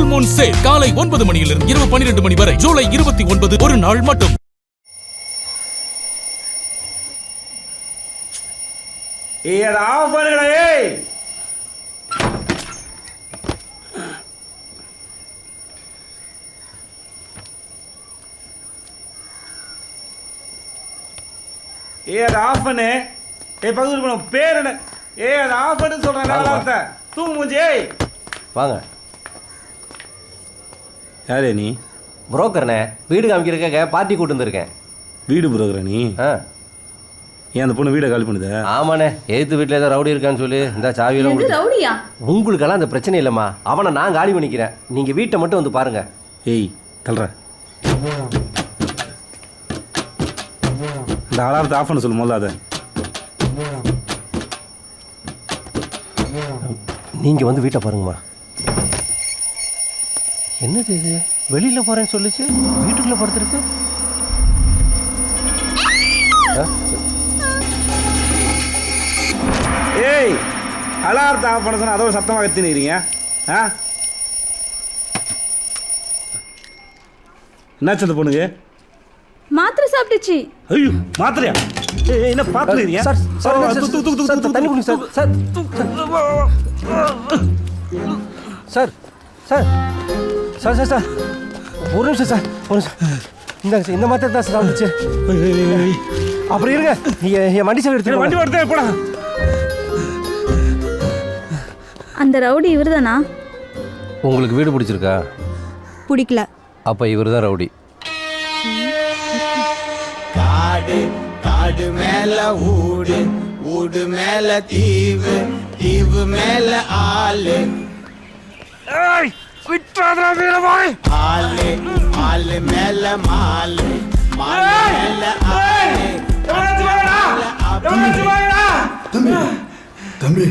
Full Moon sale காலை 9 மணியிலிருந்து இரவு 12 மணி வரை ஜூலை 29 ஒரு நாள் மட்டும். அதை ஆஃப் பண்ணு. பக்கத்து பேர் என்ன? அதை ஆஃப் பண்ணு சொல்றேன். தூங்கு மூஞ்சி. வாங்க. யாரே நீ? புரோக்கர்ண்ணே, வீடு காமிக்கிறதுக்காக பார்ட்டி கூட்டு வந்திருக்கேன். வீடு புரோக்கரா நீ? ஏன் அந்த பொண்ணு வீடை காலி பண்ணுது? ஆமாண்ணே, எதிர்த்து வீட்டில் ஏதோ ரவுடி இருக்கான்னு சொல்லி இந்த சாவியெல்லாம் உங்களுக்கெல்லாம் அந்த பிரச்சனை இல்லைம்மா. அவனை நான் காலி பண்ணிக்கிறேன், நீங்கள் வீட்டை மட்டும் வந்து பாருங்க. ஏய் தல்ற, இந்த அலாரத்தை ஆஃப் பண்ண சொல்லு முதல்ல. அதை நீங்கள் வந்து வீட்டை பாருங்கம்மா. என்னது இது? வெளியில் போகிறேன்னு சொல்லிச்சு, வீட்டுக்குள்ளே படுத்துருக்கு. ஏய், அலாரத்தை ஆஃப் பண்ண சொன்னால் அதோட சத்தமாக கத்தினுக்கிறீங்க. என்னாச்சு அந்த பொண்ணுக்கு? மாத்திரை சாப்பிட்டுச்சு. ஐயோ, மாத்திரையா? என்ன பாத்துறீங்க? தண்ணி குடிங்க sir. Sir sir sir sir sir ஒரு நிமிஷம் சார், ஒரு நிமிஷம். இந்தாங்க சார், இந்த மாத்திரை தான் சார் சாப்பிட்டுச்சு. அப்புறம் இருங்க, என் வண்டி சார் எடுத்து. வண்டி எடுத்து போடா. அந்த ரவுடி இவர் தானா? உங்களுக்கு வீடு பிடிச்சிருக்கா? பிடிக்கல. அப்போ இவர் தான் ரவுடி. காடு காடு மேல ஊடு, ஊடு மேல தீவு, தீவு மேல ஆளு. விட்டாதடா வீரபாய். ஆளு ஆளு மேல மாலு, மாலு மேல ஆளு. தம்பி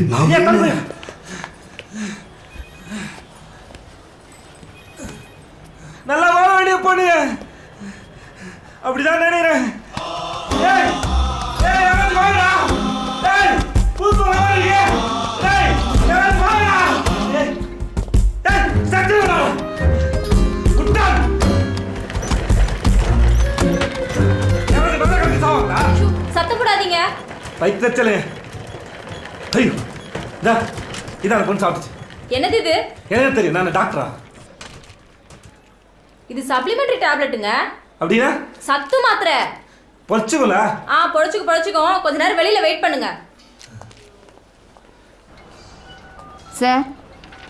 நல்லா வாழ வேண்டிய பொண்ணு அப்படிதான் நினைக்கிறேன். சத்தப்படாதீங்க. பைத்தச்சலே. ஐயோ, இதான் பொண்ணு சாப்பிட்டுச்சு. என்னது இது? எனக்கு தெரியும், நான் டாக்டரா. இது சப்ளிமெண்டரி டேப்லெட்டுங்க. அப்படின்னா சத்து மாத்திரை. பொழைச்சுக்கல. பொழைச்சுக்கும். கொஞ்ச நேரம் வெளியில வெயிட் பண்ணுங்க. சார்,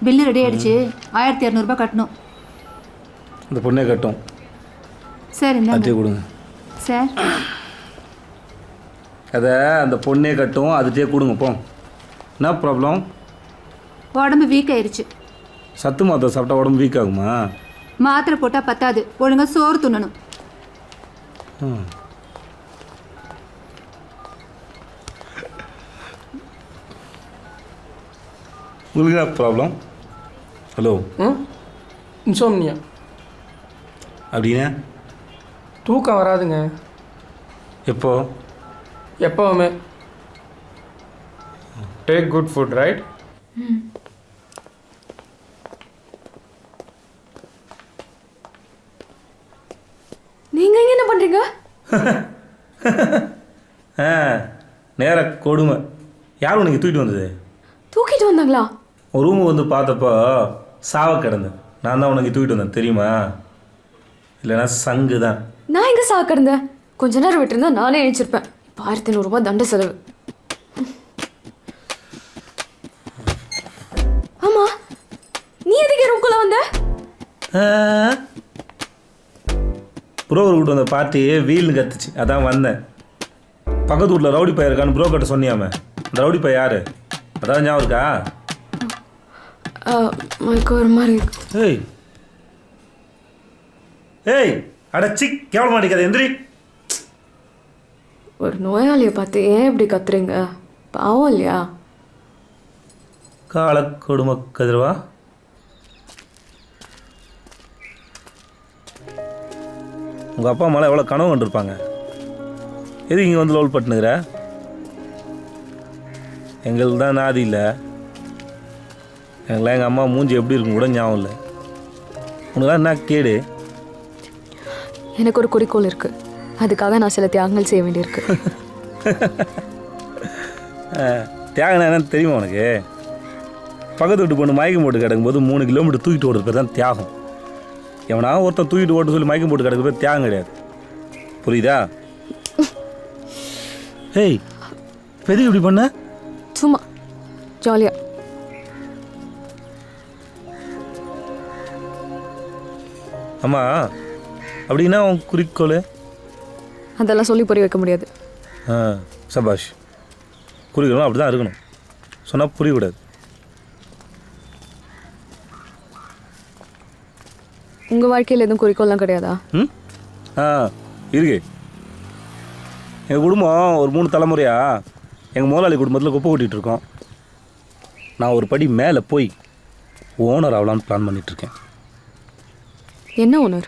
பில்லு ரெடி ஆயிடுச்சு. 1200 ரூபாய் கட்டணும். அந்த பொண்ணே கட்டும் சார். இந்த அதே கொடுங்க சார். அதை அந்த பொண்ணே கட்டும், அதுட்டே கொடுங்க. போ. என்ன ப்ராப்ளம்? உடம்பு வீக் ஆயிடுச்சு. சத்து மாத்திரை சாப்பிட்டா உடம்பு வீக் ஆகுமா? மாத்திரை போட்டால் பத்தாது, ஒழுங்கா சோறு துண்ணணும். உங்களுக்கு என்ன ப்ராப்ளம்? ஹலோ. இன்சோம்னியா. அப்படின்னா தூக்கம் வராதுங்க. எப்போ? எப்போவுமே. Take good food, right? நீங்க இங்க என்ன பண்றீங்க? நேர கொடுமை. யார் உனக்கு தூக்கிட்டு வந்தது? தூக்கிட்டு வந்தாங்களா? ஒரு ரூமுக்கு வந்து பார்த்தப்போ சாவ கிடந்தேன். நான் தான் உனக்கு தூக்கிட்டு வந்தேன், தெரியுமா? இல்லைன்னா சங்கு தான். நான் எங்க சாவ கிடந்தேன்? கொஞ்ச நேரம் விட்டுருந்தா நானே எழுச்சிருப்பேன். 1500 ரூபாய் தண்ட செலவு. ஆமா, நீ எதுக்கு ரூம்குள்ள வந்த? புரோக்கர் கூட்டு வந்த பார்ட்டி வீல்னு கத்துச்சு, அதான் வந்தேன். பக்கத்து வீட்டில் ரவுடி பையன் இருக்கான்னு புரோக்கர்ட்ட சொன்னியாமே, அந்த ரவுடி பையன் யாரு? அதான் ஞாபகம் இருக்கா? ஒரு மாதிரி. ஏய் ஏய், அடச்சி கேவலமா அடிக்காத, எந்திரி. ஒரு நோயாளியை பார்த்து ஏன் இப்படி கத்துறீங்க? பாவம் இல்லையா? கால கொடுமை கதிரவா. உங்கள் அப்பா அம்மாலாம் எவ்வளோ கனவு கண்டிருப்பாங்க. எதுக்கு இங்கே வந்து லோல் பட்டுனுங்கிற? எங்களுக்கு தான் நாதி இல்லை. எங்களாம் எங்கள் அம்மா மூஞ்சி எப்படி இருக்கும் கூட ஞாபகம் இல்லை. உனக்கெல்லாம் என்ன கேடு? எனக்கு ஒரு குறிக்கோள் இருக்கு, அதுக்காக நான் சில தியாகங்கள் செய்ய வேண்டியிருக்கு. தியாகம் என்னன்னு தெரியுமா உனக்கு? பக்கத்து வீட்டு பொண்ணு மயக்கம் போட்டு கிடக்கும்போது 3 கிலோமீட்டர் தூக்கிட்டு ஓடுறது பேர் தான் தியாகம். எவனா ஒருத்தன் தூக்கிட்டு ஓட்டு சொல்லி மயக்கம் போட்டு கிடக்கு பேர் தியாகம் கிடையாது. புரியுதா? ஏய், பெரிய இப்படி பண்ண? சும்மா ஜாலியா. அம்மா, அப்படின்னா உன் குறிக்கோள்? அதெல்லாம் சொல்லி புரிய வைக்க முடியாது. சபாஷ். குறிக்கோளும் அப்படி தான் இருக்கணும், சொன்னால் புரியக்கூடாது. உங்க வாழ்க்கையில் எதுவும் குறிக்கோள்லாம் கிடையாதா? ம் இருக்கு. எங்கள் குடும்பம் ஒரு 3 தலைமுறையா எங்கள் முதலாளி குடும்பத்தில் குப்பை கொட்டிகிட்டு இருக்கோம். நான் ஒரு படி மேலே போய் ஓனர் ஆகலான்னு பிளான் பண்ணிகிட்ருக்கேன். என்ன ஓனர்?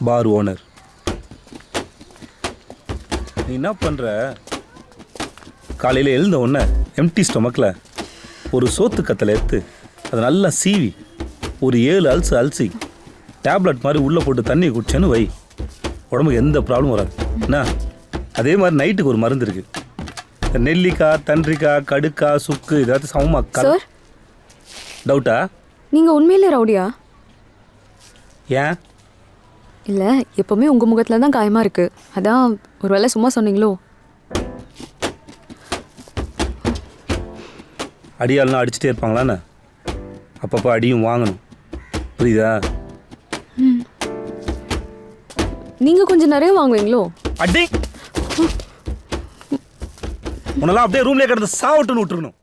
பார் ஓனர். நீ என்ன பண்ணுற? காலையில் எழுந்த உடனே எம்டி ஸ்டொமக்கில் ஒரு சோத்து கத்தலை எடுத்து அதை நல்லா சீவி ஒரு 7 அலசி டேப்லெட் மாதிரி உள்ளே போட்டு தண்ணி குடிச்சேன்னு வை, உடம்புக்கு எந்த ப்ராப்ளமும் வராது. என்ன? அதே மாதிரி நைட்டுக்கு ஒரு மருந்து இருக்குது. நெல்லிக்காய், தன்றிக்காய், கடுக்காய், சுக்கு ஏதாவது சமமாக. சார், டவுட்டா? நீங்க உண்மையிலே ரவுடியா? ஏன்? இல்ல, எப்பவுமே உங்க முகத்துல தான் காயமா இருக்கு, அதான் ஒருவேளை சும்மா சொன்னீங்களோ? அடியாள்லாம் அடிச்சுட்டே இருப்பாங்களான்னு அப்பப்போ அடியும் வாங்கணும். புரியுதா? நீங்க கொஞ்சம் நிறைய வாங்குவீங்களோ? அடி உன்னெல்லாம் அப்படியே ரூம்லேயே கிடந்து சாவட்டுன்னு விட்டுருக்கணும்.